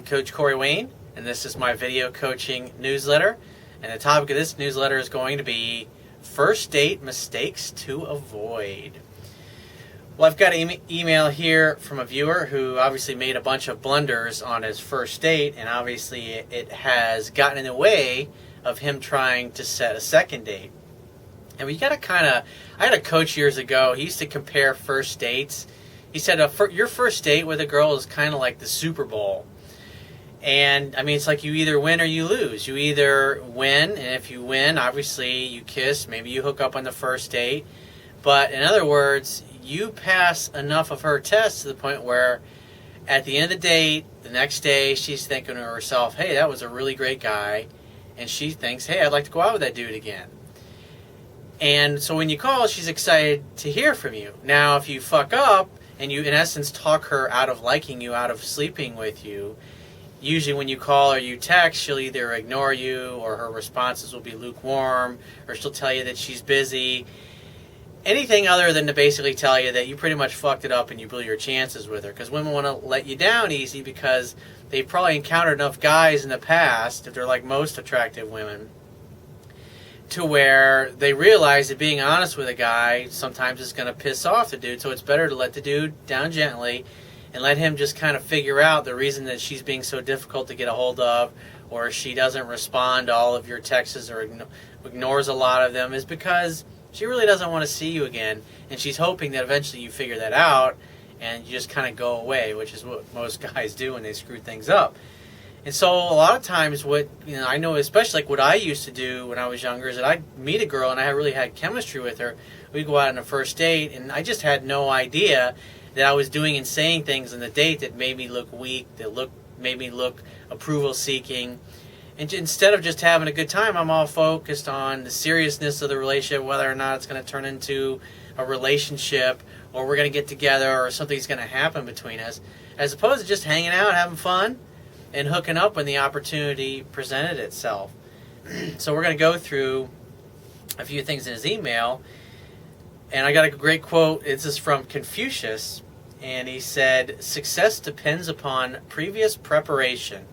Coach Corey Wayne, and this is my video coaching newsletter. And the topic of this newsletter is going to be first date mistakes to avoid. Well, I've got an email here from a viewer who obviously made a bunch of blunders on his first date, and obviously it has gotten in the way of him trying to set a second date. And we got to I had a coach years ago, he used to compare first dates. He said your first date with a girl is kind of like the Super Bowl. And, I mean, it's like you either win or you lose. You either win, and if you win, obviously you kiss, maybe you hook up on the first date. But in other words, you pass enough of her tests to the point where at the end of the date, the next day, she's thinking to herself, hey, that was a really great guy. And she thinks, hey, I'd like to go out with that dude again. And so when you call, she's excited to hear from you. Now, if you fuck up and you, in essence, talk her out of liking you, out of sleeping with you, usually when you call or you text, she'll either ignore you or her responses will be lukewarm, or she'll tell you that she's busy. Anything other than to basically tell you that you pretty much fucked it up and you blew your chances with her. Because women want to let you down easy because they've probably encountered enough guys in the past, if they're like most attractive women, to where they realize that being honest with a guy sometimes is going to piss off the dude. So it's better to let the dude down gently and let him just kind of figure out the reason that she's being so difficult to get a hold of, or she doesn't respond to all of your texts or ignores a lot of them, is because she really doesn't want to see you again, and she's hoping that eventually you figure that out and you just kind of go away, which is what most guys do when they screw things up. And so a lot of times what, I know, especially like what I used to do when I was younger, is that I'd meet a girl and I really had chemistry with her. We'd go out on a first date and I just had no idea that I was doing and saying things on the date that made me look weak, made me look approval-seeking. And instead of just having a good time, I'm all focused on the seriousness of the relationship, whether or not it's going to turn into a relationship or we're going to get together or something's going to happen between us, as opposed to just hanging out, having fun, and hooking up when the opportunity presented itself. So we're going to go through a few things in his email. And I got a great quote. This is from Confucius. And he said, "Success depends upon previous preparation.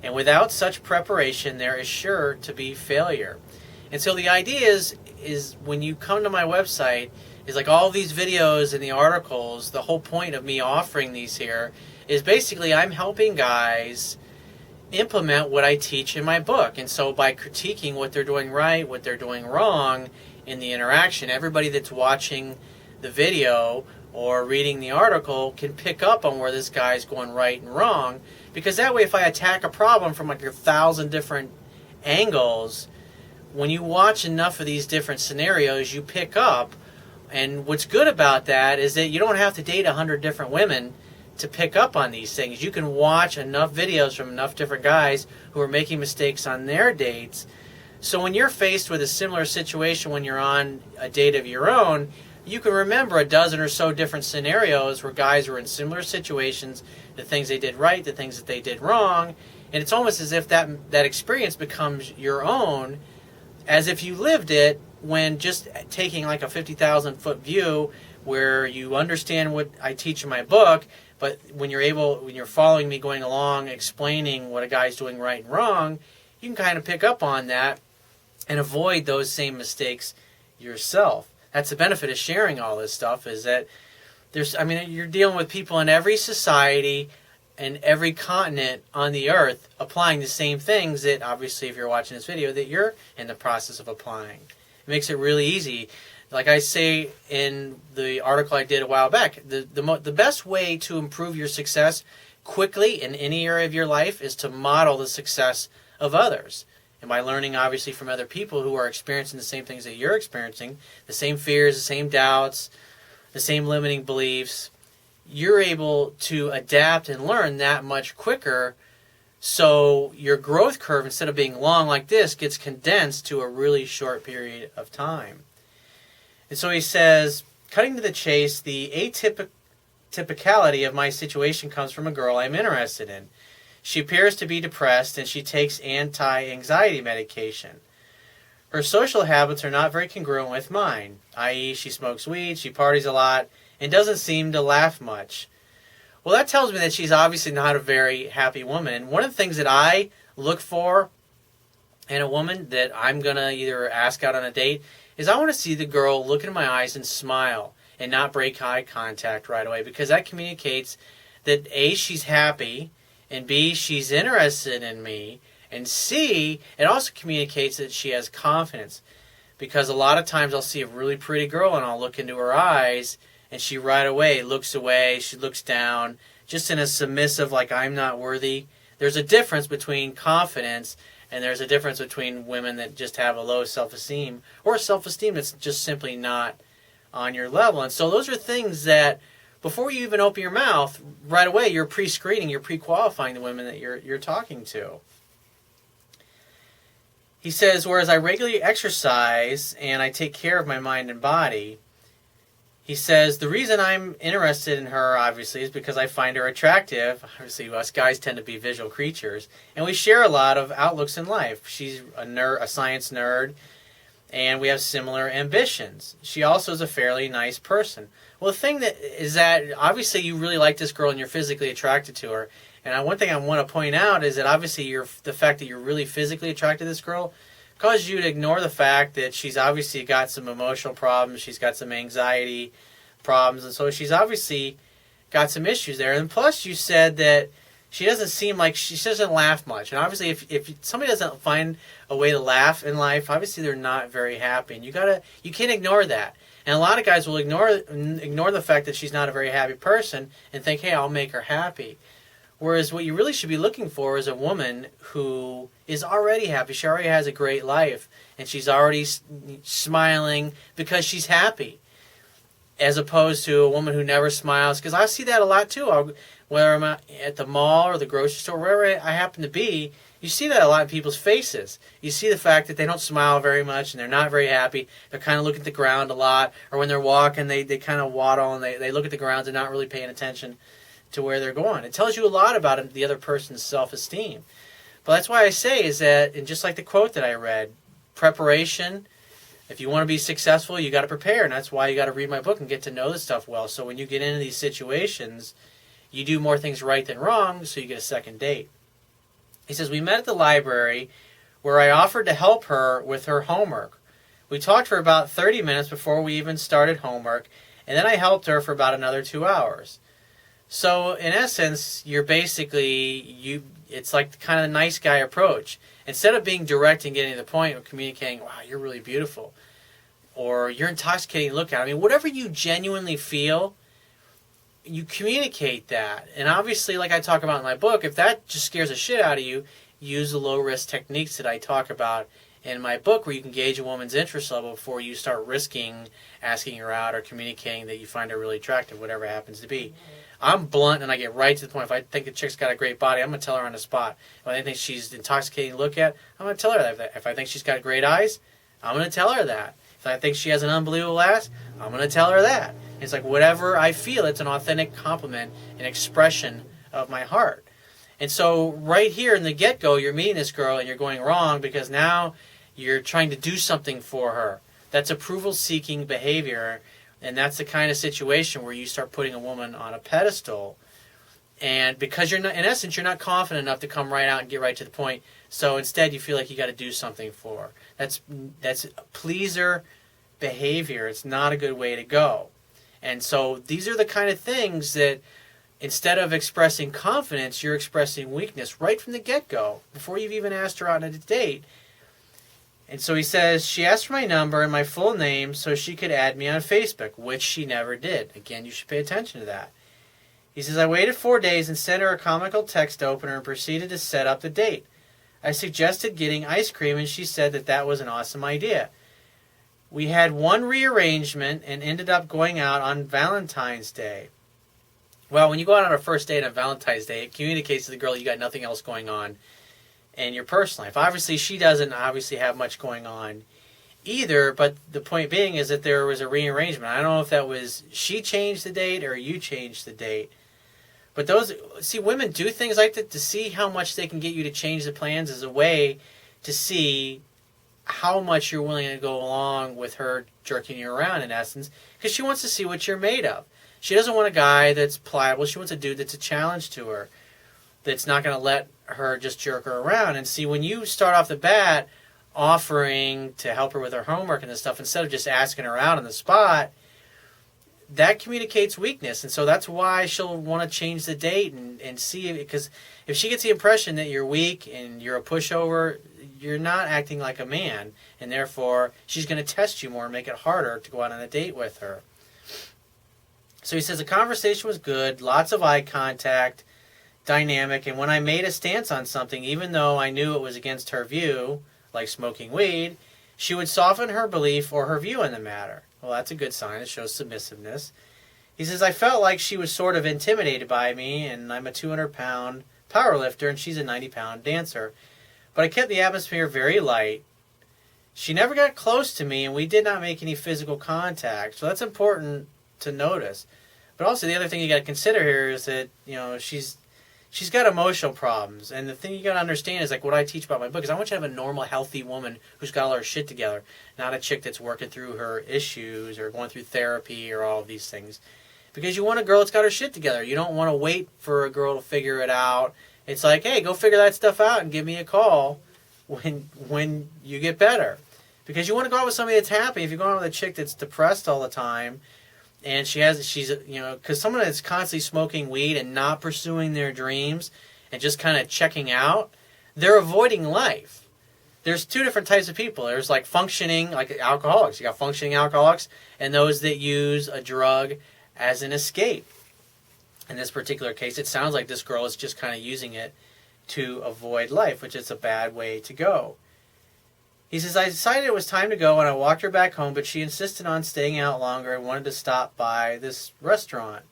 And without such preparation, there is sure to be failure." And so the idea is when you come to my website, is like all these videos and the articles, the whole point of me offering these here is basically I'm helping guys implement what I teach in my book. And so by critiquing what they're doing right, what they're doing wrong in the interaction, everybody that's watching the video or reading the article can pick up on where this guy's going right and wrong. Because that way, if I attack a problem from like 1,000 different angles, when you watch enough of these different scenarios, you pick up. And what's good about that is that you don't have to date 100 different women to pick up on these things. You can watch enough videos from enough different guys who are making mistakes on their dates. So when you're faced with a similar situation when you're on a date of your own, you can remember a dozen or so different scenarios where guys were in similar situations, the things they did right, the things that they did wrong, and it's almost as if that experience becomes your own, as if you lived it, when just taking like a 50,000-foot view where you understand what I teach in my book, but when you're following me going along, explaining what a guy's doing right and wrong, you can kind of pick up on that and avoid those same mistakes yourself. That's the benefit of sharing all this stuff, is that you're dealing with people in every society and every continent on the earth applying the same things that, obviously, if you're watching this video, that you're in the process of applying. It makes it really easy. Like I say in the article I did a while back, the best way to improve your success quickly in any area of your life is to model the success of others. And by learning, obviously, from other people who are experiencing the same things that you're experiencing, the same fears, the same doubts, the same limiting beliefs, you're able to adapt and learn that much quicker. So your growth curve, instead of being long like this, gets condensed to a really short period of time. And so he says, cutting to the chase, the atypicality of my situation comes from a girl I'm interested in. She appears to be depressed and she takes anti-anxiety medication. Her social habits are not very congruent with mine, i.e. she smokes weed, she parties a lot, and doesn't seem to laugh much. Well, that tells me that she's obviously not a very happy woman. And one of the things that I look for in a woman that I'm going to either ask out on a date is I want to see the girl look into my eyes and smile and not break eye contact right away, because that communicates that A, she's happy, and B, she's interested in me, and C, it also communicates that she has confidence. Because a lot of times I'll see a really pretty girl and I'll look into her eyes and she right away looks away, she looks down, just in a submissive, like I'm not worthy. There's a difference between confidence and there's a difference between women that just have a low self-esteem or self-esteem that's just simply not on your level. And so those are things that before you even open your mouth, right away you're pre-screening, you're pre-qualifying the women that you're talking to. He says, whereas I regularly exercise and I take care of my mind and body, he says, the reason I'm interested in her, obviously, is because I find her attractive. Obviously, us guys tend to be visual creatures, and we share a lot of outlooks in life. She's a nerd, a science nerd, and we have similar ambitions. She also is a fairly nice person. Well, the thing that is that, obviously, you really like this girl and you're physically attracted to her. And one thing I want to point out is that obviously the fact that you're really physically attracted to this girl causes you to ignore the fact that she's obviously got some emotional problems, she's got some anxiety problems, and so she's obviously got some issues there. And plus you said that she doesn't seem like, she doesn't laugh much. And obviously if somebody doesn't find a way to laugh in life, obviously they're not very happy. And you can't ignore that. And a lot of guys will ignore the fact that she's not a very happy person and think, hey, I'll make her happy. Whereas what you really should be looking for is a woman who is already happy. She already has a great life, and she's already smiling because she's happy, as opposed to a woman who never smiles. Because I see that a lot too. Whether I'm at the mall or the grocery store, wherever I happen to be, you see that a lot in people's faces. You see the fact that they don't smile very much and they're not very happy. They're kind of looking at the ground a lot, or when they're walking, they kind of waddle and they look at the ground. They're not really paying attention to where they're going. It tells you a lot about the other person's self-esteem. But that's why I say is that, and just like the quote that I read, preparation, if you want to be successful, you got to prepare. And that's why you got to read my book and get to know this stuff well. So when you get into these situations, you do more things right than wrong, so you get a second date. He says, we met at the library where I offered to help her with her homework. We talked for about 30 minutes before we even started homework, and then I helped her for about another 2 hours. So, in essence, you're basically, it's like kind of a nice guy approach. Instead of being direct and getting to the point of communicating, wow, you're really beautiful, or you're intoxicating, look at it. I mean, whatever you genuinely feel, you communicate that. And obviously, like I talk about in my book, if that just scares the shit out of you, use the low-risk techniques that I talk about in my book, where you can gauge a woman's interest level before you start risking asking her out or communicating that you find her really attractive, whatever it happens to be. I'm blunt and I get right to the point. If I think the chick's got a great body, I'm going to tell her on the spot. If I think she's intoxicating to look at, I'm going to tell her that. If I think she's got great eyes, I'm going to tell her that. If I think she has an unbelievable ass, I'm going to tell her that. It's like whatever I feel, it's an authentic compliment, an expression of my heart. And so right here in the get-go, you're meeting this girl and you're going wrong because now you're trying to do something for her. That's approval-seeking behavior. And that's the kind of situation where you start putting a woman on a pedestal. And because you're not, in essence, you're not confident enough to come right out and get right to the point. So instead, you feel like you got to do something for her. That's pleaser behavior. It's not a good way to go. And so these are the kind of things that instead of expressing confidence, you're expressing weakness right from the get-go, before you've even asked her out on a date. And so he says, she asked for my number and my full name so she could add me on Facebook, which she never did. Again, you should pay attention to that. He says, I waited 4 days and sent her a comical text opener and proceeded to set up the date. I suggested getting ice cream and she said that was an awesome idea. We had one rearrangement and ended up going out on Valentine's Day. Well, when you go out on a first date on Valentine's Day, it communicates to the girl you got nothing else going on in your personal life. Obviously, she doesn't have much going on either, but the point being is that there was a rearrangement. I don't know if that was she changed the date or you changed the date. But women do things like that to see how much they can get you to change the plans as a way to see how much you're willing to go along with her jerking you around, in essence, because she wants to see what you're made of. She doesn't want a guy that's pliable. She wants a dude that's a challenge to her, that's not going to let her just jerk her around. And see, when you start off the bat offering to help her with her homework and this stuff, instead of just asking her out on the spot, that communicates weakness. And so that's why she'll want to change the date and see, because if she gets the impression that you're weak and you're a pushover, you're not acting like a man, and therefore she's going to test you more and make it harder to go out on a date with her. So he says the conversation was good, lots of eye contact, dynamic, and when I made a stance on something, even though I knew it was against her view, like smoking weed, she would soften her belief or her view on the matter. Well, that's a good sign. It shows submissiveness. He says, I felt like she was sort of intimidated by me, and I'm a 200-pound powerlifter, and she's a 90-pound dancer. But I kept the atmosphere very light. She never got close to me, and we did not make any physical contact. So that's important to notice. But also the other thing you got to consider here is that, you know, she's got emotional problems. And the thing you got to understand is, like what I teach about my book, is I want you to have a normal, healthy woman who's got all her shit together, not a chick that's working through her issues or going through therapy or all of these things. Because you want a girl that's got her shit together. You don't want to wait for a girl to figure it out. It's like, hey, go figure that stuff out and give me a call when you get better. Because you want to go out with somebody that's happy. If you're going out with a chick that's depressed all the time, and because someone that's constantly smoking weed and not pursuing their dreams and just kind of checking out, they're avoiding life. There's two different types of people. There's like functioning, like alcoholics. You got functioning alcoholics and those that use a drug as an escape. In this particular case, it sounds like this girl is just kind of using it to avoid life, which is a bad way to go. He says, I decided it was time to go, and I walked her back home, but she insisted on staying out longer and wanted to stop by this restaurant.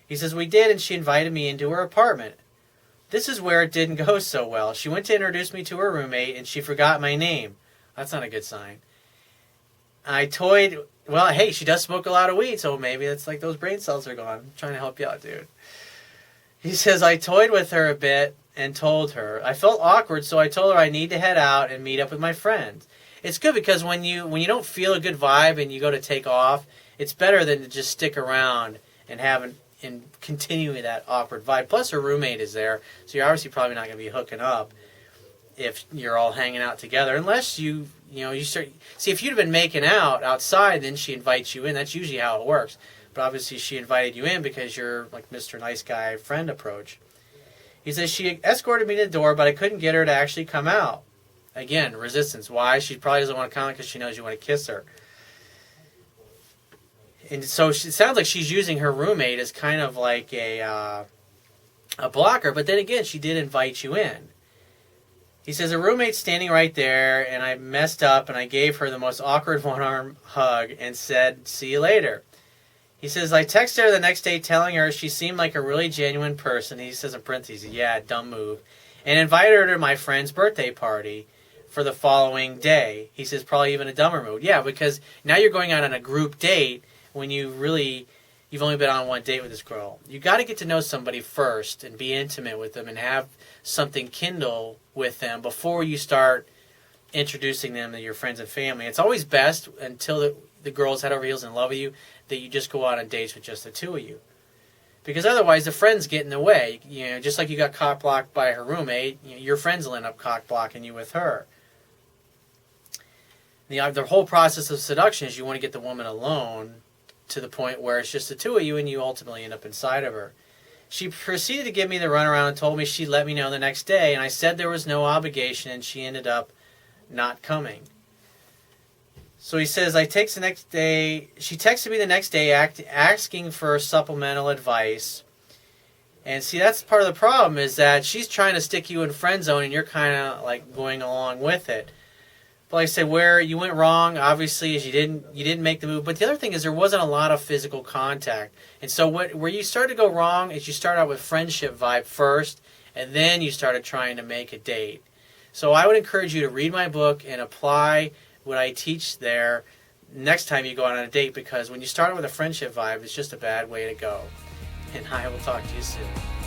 He says, we did, and she invited me into her apartment. This is where it didn't go so well. She went to introduce me to her roommate, and she forgot my name. That's not a good sign. Well, hey, she does smoke a lot of weed, so maybe it's like those brain cells are gone. I'm trying to help you out, dude. He says, I toyed with her a bit and told her. I felt awkward, so I told her I need to head out and meet up with my friends. It's good because when you don't feel a good vibe and you go to take off, it's better than to just stick around and continuing that awkward vibe. Plus, her roommate is there, so you're obviously probably not going to be hooking up if you're all hanging out together, unless you start. See, if you'd have been making out outside, then she invites you in. That's usually how it works. But obviously, she invited you in because you're like Mr. Nice Guy friend approach. He says, she escorted me to the door, but I couldn't get her to actually come out. Again, resistance. Why? She probably doesn't want to come out because she knows you want to kiss her. And so it sounds like she's using her roommate as kind of like a blocker. But then again, she did invite you in. He says, a roommate's standing right there, and I messed up, and I gave her the most awkward one-arm hug and said, see you later. He says, I texted her the next day telling her she seemed like a really genuine person. He says in parentheses, yeah, dumb move. And invited her to my friend's birthday party for the following day. He says, probably even a dumber move. Yeah, because now you're going out on a group date when you've only been on one date with this girl. You got to get to know somebody first and be intimate with them and have something kindle with them before you start introducing them to your friends and family. It's always best until the girl's head over heels in love with you that you just go out on dates with just the two of you. Because otherwise the friends get in the way. Just like you got cock blocked by her roommate, your friends will end up cock blocking you with her. The whole process of seduction is you want to get the woman alone to the point where it's just the two of you and you ultimately end up inside of her. She proceeded to give me the runaround and told me she'd let me know the next day, and I said there was no obligation, and she ended up not coming. So he says, she texted me the next day asking for supplemental advice. And see, that's part of the problem, is that she's trying to stick you in friend zone and you're kind of like going along with it. But like I said, where you went wrong, obviously, is you didn't make the move. But the other thing is there wasn't a lot of physical contact. And so where you started to go wrong is you start out with friendship vibe first, and then you started trying to make a date. So I would encourage you to read my book and apply what I teach there next time you go out on a date, because when you start with a friendship vibe, it's just a bad way to go. And I will talk to you soon.